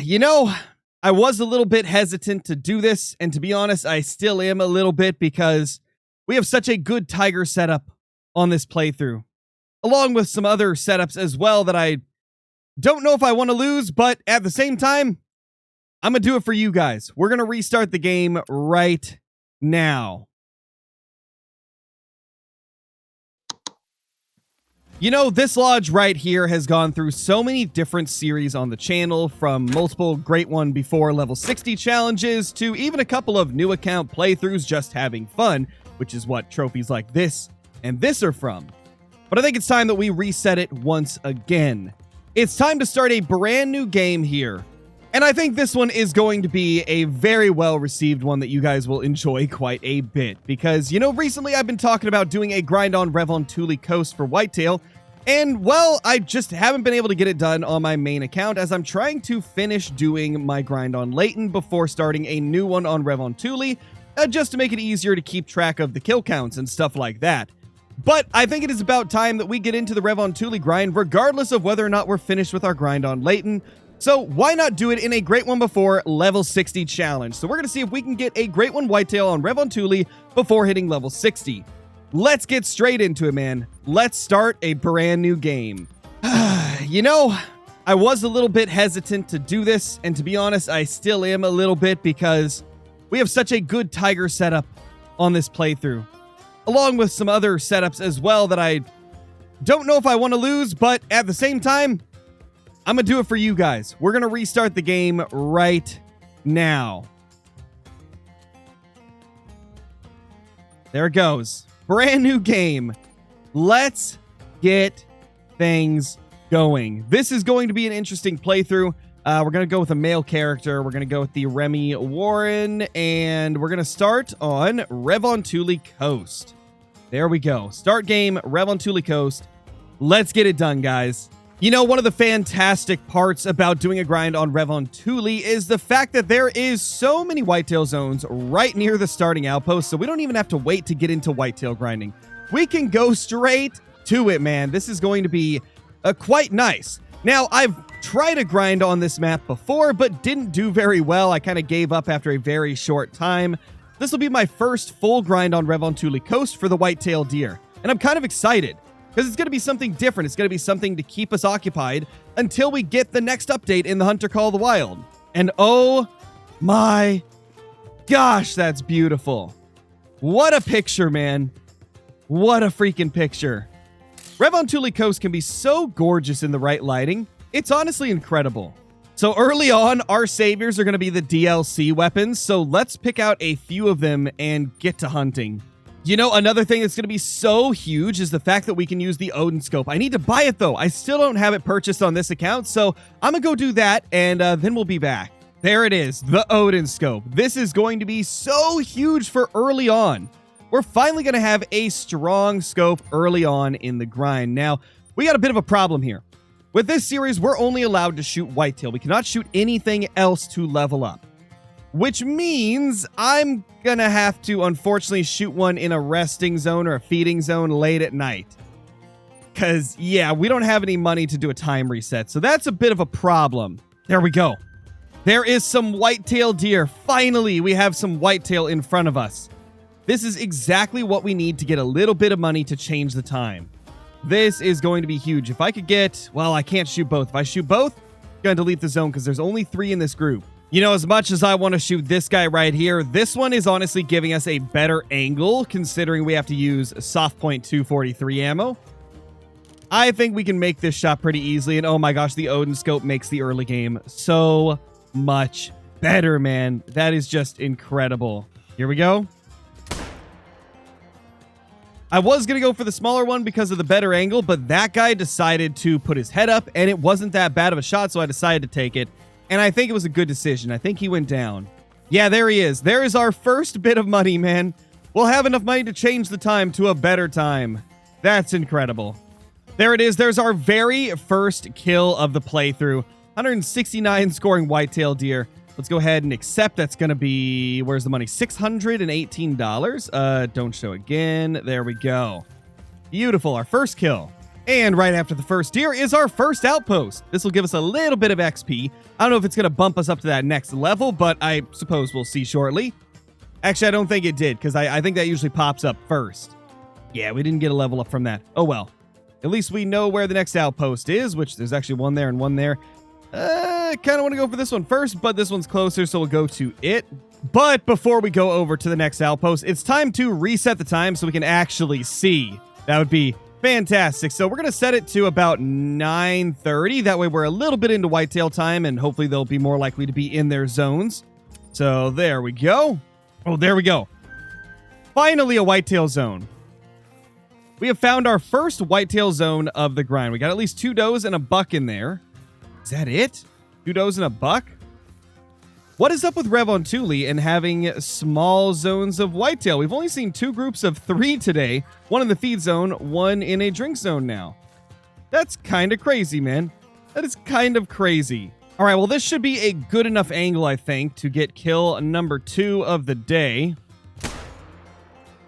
You know, I was a little bit hesitant to do this, and to be honest, I still am a little bit because we have such a good tiger setup on this playthrough, along with some other setups as well that I don't know if I want to lose, but at the same time, I'm going to do it for you guys. We're going to restart the game right now. You know, this lodge right here has gone through so many different series on the channel, from multiple Great One Before level 60 challenges to even a couple of new account playthroughs just having fun, which is what trophies like this and this are from. But I think it's time that we reset it once again. It's time to start a brand new game here. And I think this one is going to be a very well-received one that you guys will enjoy quite a bit. Because, you know, recently I've been talking about doing a grind on Revontuli Coast for Whitetail. And, well, I just haven't been able to get it done on my main account as I'm trying to finish doing my grind on Layton before starting a new one on Revontuli, just to make it easier to keep track of the kill counts and stuff like that. But I think it is about time that we get into the Revontuli grind, regardless of whether or not we're finished with our grind on Layton. So why not do it in a Great One Before level 60 challenge? So we're going to see if we can get a Great One Whitetail on Revontuli before hitting level 60. Let's get straight into it, man. Let's start a brand new game. You know, I was a little bit hesitant to do this, and to be honest, I still am a little bit because we have such a good tiger setup on this playthrough, along with some other setups as well that I don't know if I want to lose, but at the same time, I'm going to do it for you guys. We're going to restart the game right now. There it goes. Brand new game. Let's get things going. This is going to be an interesting playthrough. We're going to go with a male character. We're going to go with the Remy Warren, and we're going to start on Revontuli Coast. There we go. Start game, Revontuli Coast. Let's get it done, guys. You know, one of the fantastic parts about doing a grind on Revontuli is the fact that there is so many whitetail zones right near the starting outpost, so we don't even have to wait to get into whitetail grinding. We can go straight to it, man. This is going to be quite nice. Now, I've tried a grind on this map before, but didn't do very well. I kind of gave up after a very short time. This will be my first full grind on Revontuli Coast for the whitetail deer, and I'm kind of excited, because it's going to be something different. It's going to be something to keep us occupied until we get the next update in the Hunter Call of the Wild. And oh my gosh, that's beautiful. What a picture, man. What a freaking picture. Revontuli Coast can be so gorgeous in the right lighting. It's honestly incredible. So early on, our saviors are going to be the DLC weapons. So let's pick out a few of them and get to hunting. You know, another thing that's going to be so huge is the fact that we can use the Odin scope. I need to buy it, though. I still don't have it purchased on this account, so I'm going to go do that, and then we'll be back. There it is, the Odin scope. This is going to be so huge for early on. We're finally going to have a strong scope early on in the grind. Now, we got a bit of a problem here. With this series, we're only allowed to shoot whitetail. We cannot shoot anything else to level up, which means I'm gonna have to, unfortunately, shoot one in a resting zone or a feeding zone late at night. Because, yeah, we don't have any money to do a time reset, so that's a bit of a problem. There we go. There is some whitetail deer. Finally, we have some whitetail in front of us. This is exactly what we need to get a little bit of money to change the time. This is going to be huge. If I could get... Well, I can't shoot both. If I shoot both, I'm gonna delete the zone because there's only 3 in this group. You know, as much as I want to shoot this guy right here, this one is honestly giving us a better angle, considering we have to use soft point 243 ammo. I think we can make this shot pretty easily, and oh my gosh, the Odin scope makes the early game so much better, man. That is just incredible. Here we go. I was going to go for the smaller one because of the better angle, but that guy decided to put his head up, and it wasn't that bad of a shot, so I decided to take it. And I think it was a good decision. I think he went down. Yeah, there he is. There is our first bit of money, man. We'll have enough money to change the time to a better time. That's incredible. There it is. There's our very first kill of the playthrough. 169 scoring whitetail deer. Let's go ahead and accept. That's going to be... Where's the money? $618. Don't show again. There we go. Beautiful. Our first kill. And right after the first deer is our first outpost. This will give us a little bit of XP. I don't know if it's going to bump us up to that next level, but I suppose we'll see shortly. Actually, I don't think it did, because I think that usually pops up first. Yeah, we didn't get a level up from that. Oh well. At least we know where the next outpost is, which there's actually one there and one there. I kind of want to go for this one first, but this one's closer, so we'll go to it. But before we go over to the next outpost, it's time to reset the time so we can actually see. That would be fantastic. So we're going to set it to about 9:30. That way we're a little bit into whitetail time, and hopefully they'll be more likely to be in their zones. So there we go. Oh, there we go. Finally a whitetail zone. We have found our first whitetail zone of the grind. We got at least 2 does and a buck in there. Is that it? 2 does and a buck? What is up with Revontuli and having small zones of whitetail? We've only seen 2 groups of 3 today. One in the feed zone, one in a drink zone now. That's kind of crazy, man. That is kind of crazy. All right, well, this should be a good enough angle, I think, to get kill number 2 of the day.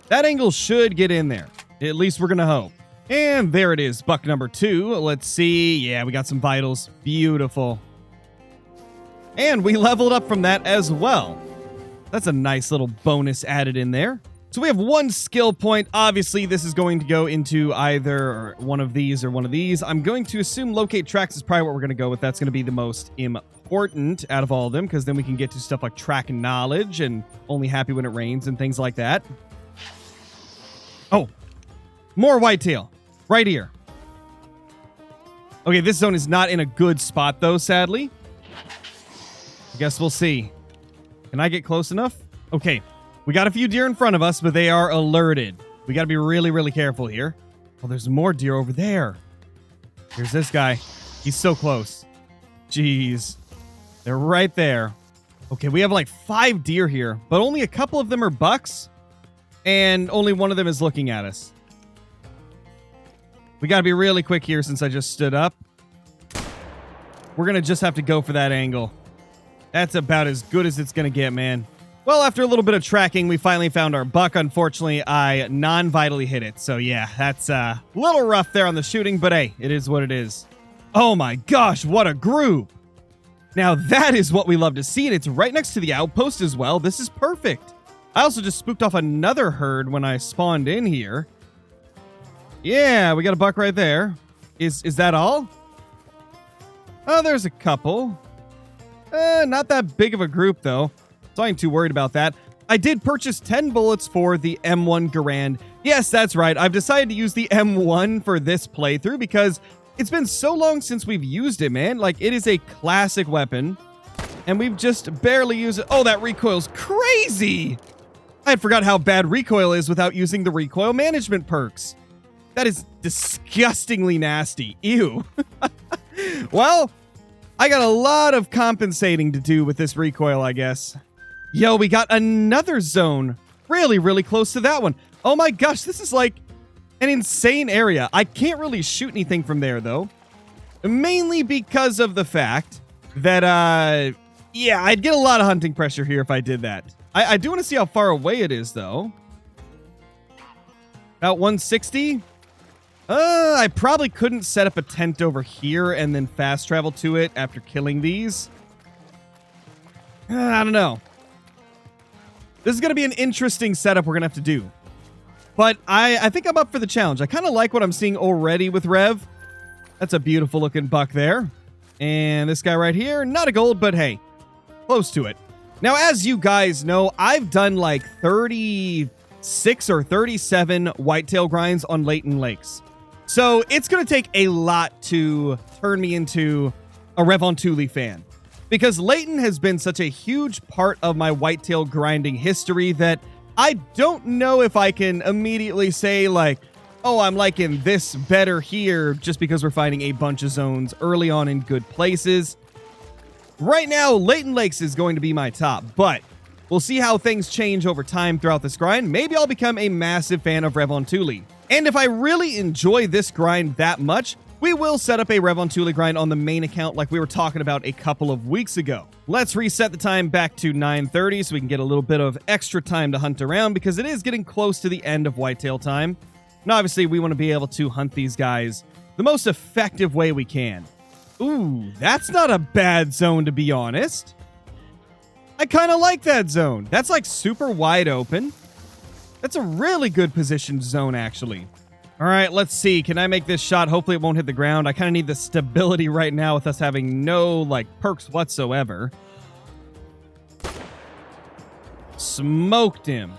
That angle should get in there. At least we're going to hope. And there it is, buck number 2. Let's see. Yeah, we got some vitals. Beautiful. And we leveled up from that as well. That's a nice little bonus added in there. So we have 1 skill point. Obviously, this is going to go into either one of these or one of these. I'm going to assume locate tracks is probably what we're going to go with. That's going to be the most important out of all of them, because then we can get to stuff like track knowledge and only happy when it rains and things like that. Oh, more whitetail right here. Okay, this zone is not in a good spot, though, sadly. I guess we'll see. Can I get close enough? Okay. We got a few deer in front of us, but they are alerted. We got to be really, really careful here. Oh, there's more deer over there. Here's this guy. He's so close. Jeez. They're right there. Okay, we have like 5 deer here, but only a couple of them are bucks, and only one of them is looking at us. We got to be really quick here since I just stood up. We're going to just have to go for that angle. That's about as good as it's going to get, man. Well, after a little bit of tracking, we finally found our buck. Unfortunately, I non-vitally hit it. So, yeah, that's a little rough there on the shooting, but hey, it is what it is. Oh my gosh, what a group. Now, that is what we love to see, and it's right next to the outpost as well. This is perfect. I also just spooked off another herd when I spawned in here. Yeah, we got a buck right there. Is that all? Oh, there's a couple. Not that big of a group, though. So I ain't too worried about that. I did purchase 10 bullets for the M1 Garand. Yes, that's right. I've decided to use the M1 for this playthrough because it's been so long since we've used it, man. Like, it is a classic weapon, and we've just barely used it. Oh, that recoil's crazy! I had forgot how bad recoil is without using the recoil management perks. That is disgustingly nasty. Ew. Well, I got a lot of compensating to do with this recoil, I guess. Yo, we got another zone. Really, really close to that one. Oh my gosh, this is like an insane area. I can't really shoot anything from there, though. Mainly because of the fact that, yeah, I'd get a lot of hunting pressure here if I did that. I do want to see how far away it is, though. About 160? I probably couldn't set up a tent over here and then fast travel to it after killing these. I don't know. This is going to be an interesting setup we're going to have to do. But I think I'm up for the challenge. I kind of like what I'm seeing already with Rev. That's a beautiful looking buck there. And this guy right here, not a gold, but hey, close to it. Now, as you guys know, I've done like 36 or 37 whitetail grinds on Layton Lakes. So it's going to take a lot to turn me into a Revontuli fan. Because Layton has been such a huge part of my whitetail grinding history that I don't know if I can immediately say like, oh, I'm liking this better here just because we're finding a bunch of zones early on in good places. Right now, Layton Lakes is going to be my top, but we'll see how things change over time throughout this grind. Maybe I'll become a massive fan of Revontuli. And if I really enjoy this grind that much, we will set up a Revontuli grind on the main account like we were talking about a couple of weeks ago. Let's reset the time back to 9:30 so we can get a little bit of extra time to hunt around because it is getting close to the end of whitetail time. And obviously, we want to be able to hunt these guys the most effective way we can. Ooh, that's not a bad zone, to be honest. I kind of like that zone. That's like super wide open. That's a really good positioned zone, actually. All right, let's see. Can I make this shot? Hopefully it won't hit the ground. I kind of need the stability right now with us having no, like, perks whatsoever. Smoked him.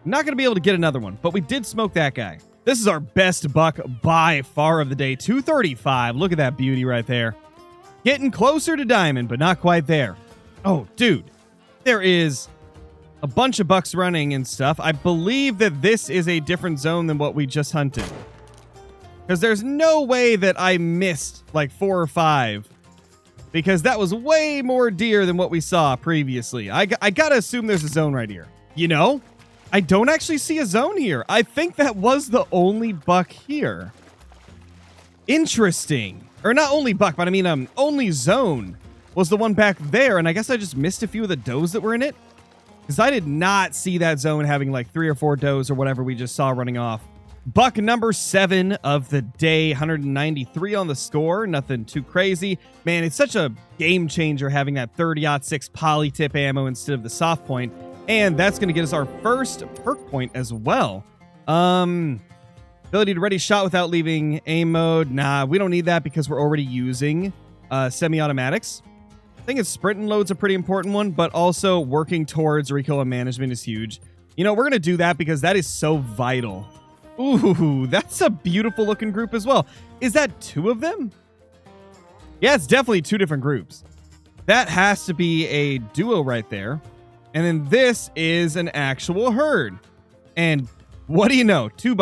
Not going to be able to get another one, but we did smoke that guy. This is our best buck by far of the day. 235. Look at that beauty right there. Getting closer to diamond, but not quite there. Oh, dude. There is a bunch of bucks running and stuff. I believe that this is a different zone than what we just hunted. Because there's no way that I missed like 4 or 5. Because that was way more deer than what we saw previously. I gotta assume there's a zone right here. You know? I don't actually see a zone here. I think that was the only buck here. Interesting. Or not only buck, but I mean only zone was the one back there. And I guess I just missed a few of the does that were in it. Because I did not see that zone having like 3 or 4 does or whatever we just saw running off. Buck number 7 of the day, 193 on the score. Nothing too crazy. Man, it's such a game changer having that 30-06 poly tip ammo instead of the soft point. And that's going to get us our first perk point as well. Ability to ready shot without leaving aim mode. Nah, we don't need that because we're already using semi-automatics. I think it's sprint and load's a pretty important one, but also working towards recoil management is huge. You know, we're going to do that because that is so vital. Ooh, that's a beautiful looking group as well. Is that 2 of them? Yeah, it's definitely 2 different groups. That has to be a duo right there. And then this is an actual herd. And what do you know? $2.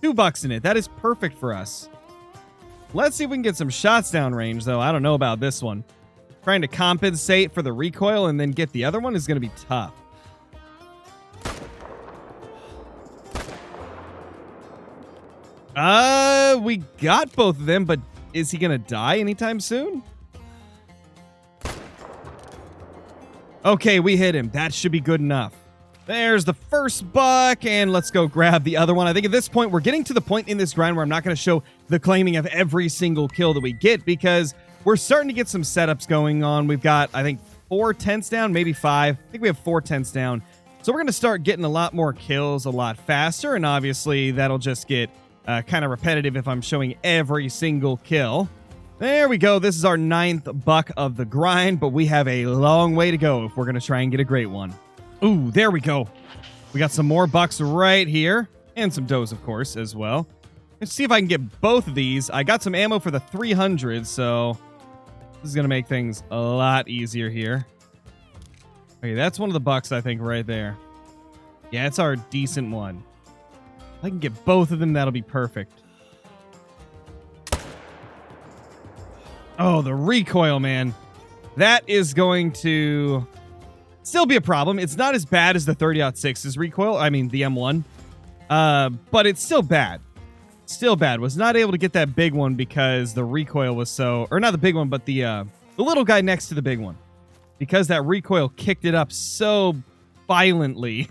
$2 in it. That is perfect for us. Let's see if we can get some shots down range, though. I don't know about this one. Trying to compensate for the recoil and then get the other one is going to be tough. We got both of them, but is he going to die anytime soon? Okay, we hit him. That should be good enough. There's the first buck, and let's go grab the other one. I think at this point, we're getting to the point in this grind where I'm not going to show the claiming of every single kill that we get because we're starting to get some setups going on. We've got, I think, 4 tents down, maybe 5. I think we have 4 tents down. So we're going to start getting a lot more kills a lot faster, and obviously that'll just get kind of repetitive if I'm showing every single kill. There we go. This is our 9th buck of the grind, but we have a long way to go if we're going to try and get a great one. Ooh, there we go. We got some more bucks right here, and some does, of course, as well. Let's see if I can get both of these. I got some ammo for the 300, so this is going to make things a lot easier here. Okay, that's one of the bucks, I think, right there. Yeah, it's our decent one. If I can get both of them, that'll be perfect. Oh, the recoil, man. That is going to still be a problem. It's not as bad as the 30-06's recoil. I mean, the M1. But it's still bad. Still bad. Was not able to get that big one because the recoil was so... Or not the big one, but the little guy next to the big one. Because that recoil kicked it up so violently.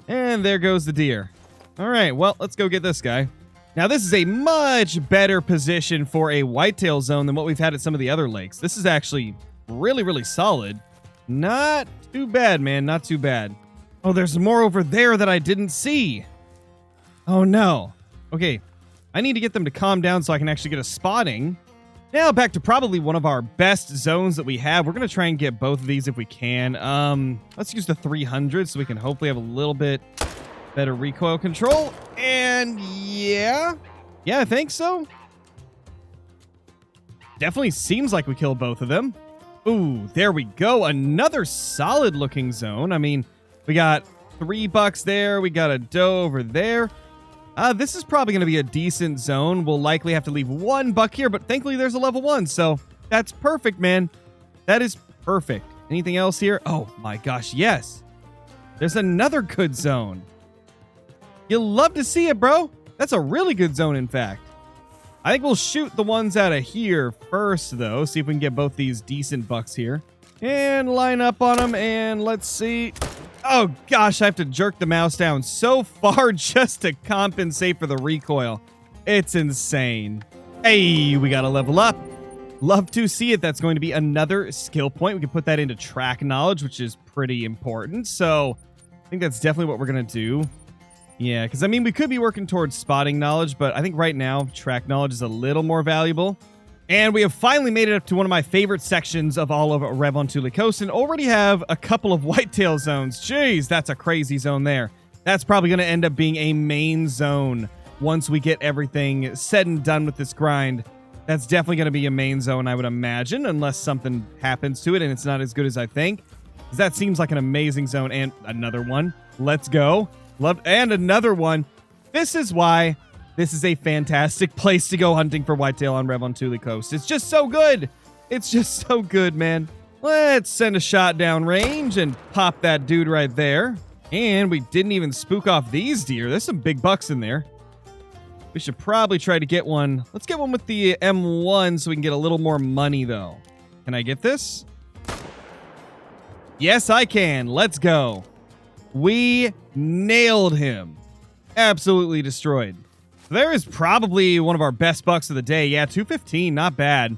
And there goes the deer. All right, well, let's go get this guy. Now, this is a much better position for a whitetail zone than what we've had at some of the other lakes. This is actually really, really solid. Not too bad, man. Not too bad. Oh, there's more over there that I didn't see. Oh, no. Okay, I need to get them to calm down so I can actually get a spotting. Now, back to probably one of our best zones that we have. We're going to try and get both of these if we can. Let's use the 300 so we can hopefully have a little bit better recoil control. And yeah, I think so. Definitely seems like we killed both of them. Ooh, there we go. Another solid looking zone. I mean, we got 3 bucks there. We got a doe over there. This is probably going to be a decent zone. We'll likely have to leave 1 buck here, but thankfully there's a level 1. So that's perfect, man. That is perfect. Anything else here? Oh my gosh, yes. There's another good zone. You'll love to see it, bro. That's a really good zone, in fact. I think we'll shoot the ones out of here first, though. See if we can get both these decent bucks here. And line up on them, and let's see. Oh, gosh, I have to jerk the mouse down so far just to compensate for the recoil. It's insane. Hey, we got to level up. Love to see it. That's going to be another skill point. We can put that into track knowledge, which is pretty important. So I think that's definitely what we're going to do. Yeah, because I mean, we could be working towards spotting knowledge, but I think right now track knowledge is a little more valuable. And we have finally made it up to one of my favorite sections of all of Revontuli Coast and already have a couple of whitetail zones. Jeez, that's a crazy zone there. That's probably going to end up being a main zone once we get everything said and done with this grind. That's definitely going to be a main zone, I would imagine, unless something happens to it and it's not as good as I think. Because that seems like an amazing zone. And another one. Let's go. And another one. This is why this is a fantastic place to go hunting for whitetail on Revontuli Coast. It's just so good. It's just so good, man. Let's send a shot down range and pop that dude right there. And we didn't even spook off these deer. There's some big bucks in there. We should probably try to get one. Let's get one with the M1 so we can get a little more money, though. Can I get this? Yes, I can. Let's go. We nailed him. Absolutely destroyed. There is probably one of our best bucks of the day. Yeah, 215. Not bad.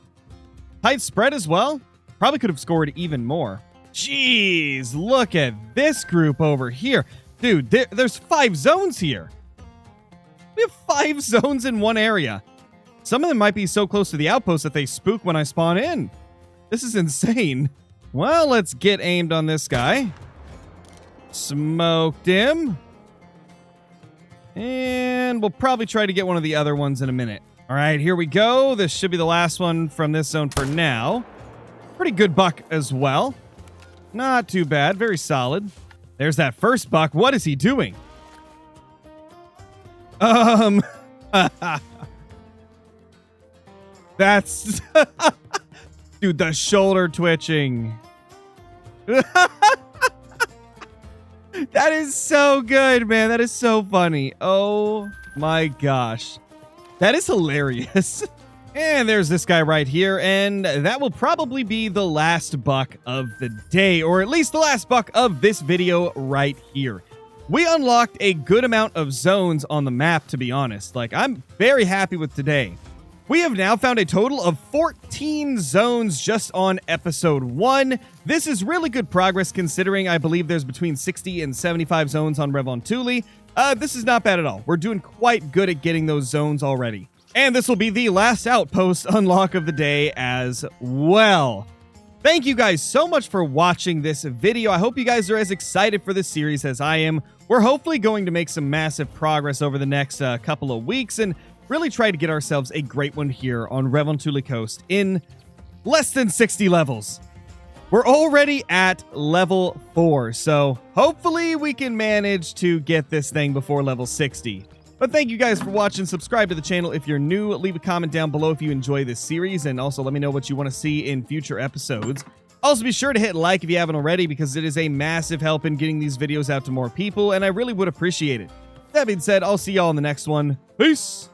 Tight spread as well. Probably could have scored even more. Jeez, look at this group over here. Dude, there's 5 zones here. We have 5 zones in one area. Some of them might be so close to the outpost that they spook when I spawn in. This is insane. Well, let's get aimed on this guy. Smoked him. And we'll probably try to get one of the other ones in a minute. All right, here we go. This should be the last one from this zone for now. Pretty good buck as well. Not too bad. Very solid. There's that first buck. What is he doing? That's dude, the shoulder twitching. That is so good, man. That is so funny. Oh my gosh. That is hilarious. And there's this guy right here, and that will probably be the last buck of the day, or at least the last buck of this video right here. We unlocked a good amount of zones on the map, to be honest. Like, I'm very happy with today. We have now found a total of 14 zones just on episode 1. This is really good progress considering I believe there's between 60 and 75 zones on Revontuli. This is not bad at all. We're doing quite good at getting those zones already. And this will be the last outpost unlock of the day as well. Thank you guys so much for watching this video. I hope you guys are as excited for this series as I am. We're hopefully going to make some massive progress over the next couple of weeks and really try to get ourselves a great one here on Revontuli Coast in less than 60 levels. We're already at level 4, so hopefully we can manage to get this thing before level 60. But thank you guys for watching. Subscribe to the channel if you're new. Leave a comment down below if you enjoy this series, and also let me know what you want to see in future episodes. Also, be sure to hit like if you haven't already, because it is a massive help in getting these videos out to more people, and I really would appreciate it. That being said, I'll see y'all in the next one. Peace!